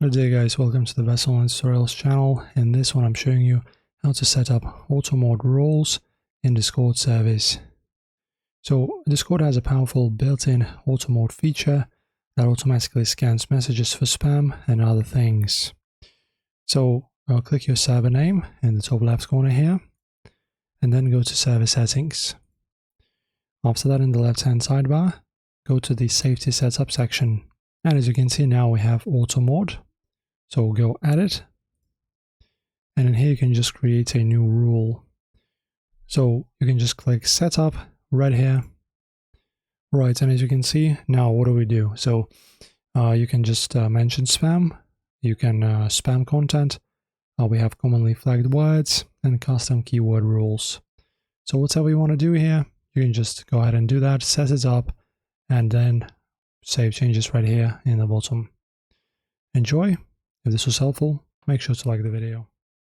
Good day guys, welcome to the Vessel and Tutorials channel. In this one I'm showing you how to set up auto mode roles in Discord service. So Discord has a powerful built-in auto mode feature that automatically scans messages for spam and other things. So click your server name in the top left corner here and then go to server settings. After that, in the left hand sidebar, go to the safety setup section, and as you can see now we have auto mode. So we'll go edit, and in here you can just create a new rule. So you can just click setup right here. Right, and as you can see, now what do we do? So you can just mention spam, you can spam content, we have commonly flagged words and custom keyword rules. So whatever you want to do here, you can just go ahead and do that, set it up, and then save changes right here in the bottom. Enjoy! If this was helpful, make sure to like the video.